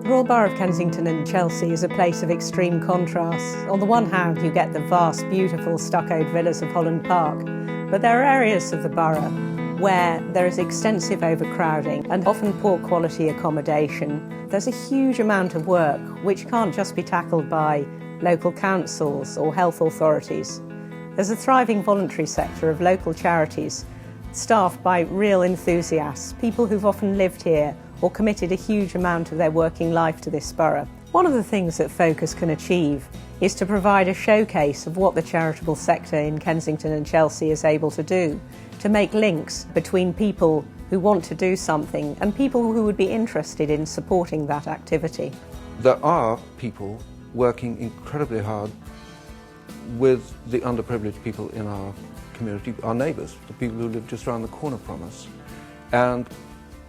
Royal Borough of Kensington and Chelsea is a place of extreme contrasts. On the one hand, you get the vast, beautiful stuccoed villas of Holland Park, but there are areas of the borough where there is extensive overcrowding and often poor quality accommodation. There's a huge amount of work which can't just be tackled by local councils or health authorities. There's a thriving voluntary sector of local charities staffed by real enthusiasts, people who've often lived here or committed a huge amount of their working life to this borough. One of the things that Focus can achieve is to provide a showcase of what the charitable sector in Kensington and Chelsea is able to do, to make links between people who want to do something and people who would be interested in supporting that activity. There are people working incredibly hard with the underprivileged people in our community, our neighbours, the people who live just around the corner from us. And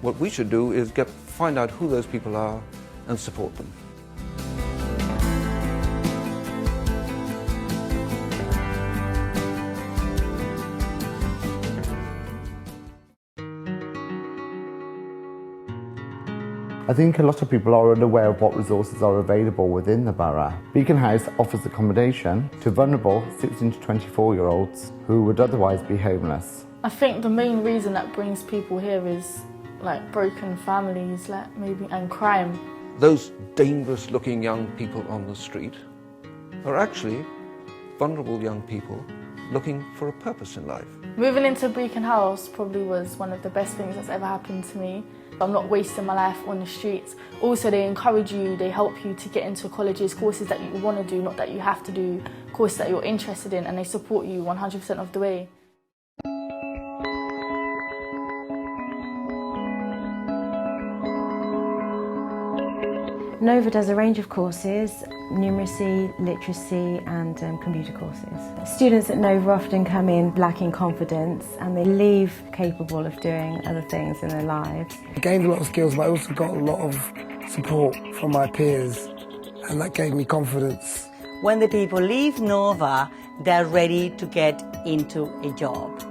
what we should do is find out who those people are and support them. I think a lot of people are unaware of what resources are available within the borough. Beacon House offers accommodation to vulnerable 16 to 24-year-olds who would otherwise be homeless. I think the main reason that brings people here is broken families, and crime. Those dangerous-looking young people on the street are actually vulnerable young people looking for a purpose in life. Moving into Beacon House probably was one of the best things that's ever happened to me. I'm not wasting my life on the streets. Also, they encourage you, they help you to get into colleges, courses that you want to do, not that you have to do, courses that you're interested in, and they support you 100% of the way. Nova does a range of courses, numeracy, literacy and computer courses. Students at Nova often come in lacking confidence and they leave capable of doing other things in their lives. I gained a lot of skills, but I also got a lot of support from my peers, and that gave me confidence. When the people leave Nova, they're ready to get into a job.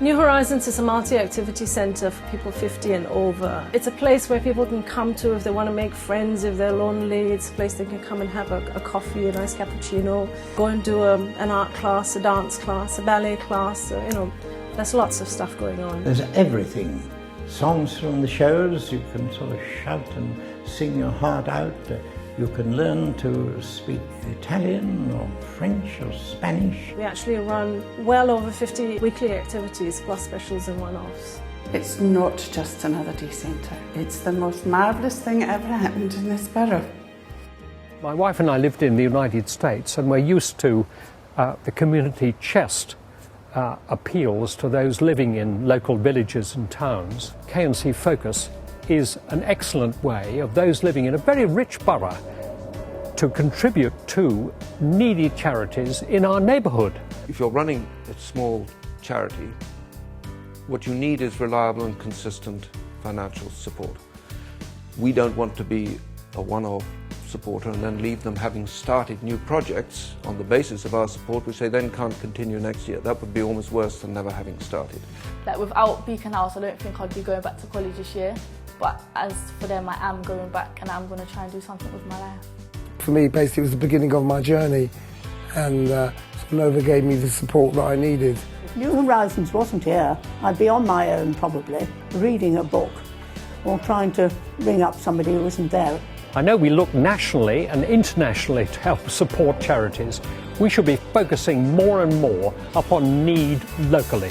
New Horizons is a multi-activity centre for people 50 and over. It's a place where people can come to if they want to make friends, if they're lonely. It's a place they can come and have a coffee, a nice cappuccino, go and do an art class, a dance class, a ballet class. There's lots of stuff going on. There's everything. Songs from the shows, you can sort of shout and sing your heart out. You can learn to speak Italian or French or Spanish. We actually run well over 50 weekly activities, plus specials and one-offs. It's not just another day centre. It's the most marvellous thing ever happened in this borough. My wife and I lived in the United States and we're used to the community chest appeals to those living in local villages and towns. K&C Focus is an excellent way of those living in a very rich borough to contribute to needy charities in our neighbourhood. If you're running a small charity, what you need is reliable and consistent financial support. We don't want to be a one-off supporter and then leave them having started new projects on the basis of our support, which they then can't continue next year. That would be almost worse than never having started. Without Beacon House, I don't think I'd be going back to college this year. But as for them, I am going back and I'm going to try and do something with my life. For me, basically, it was the beginning of my journey, and Nova gave me the support that I needed. If New Horizons wasn't here, I'd be on my own probably, reading a book or trying to ring up somebody who isn't there. I know we look nationally and internationally to help support charities. We should be focusing more and more upon need locally.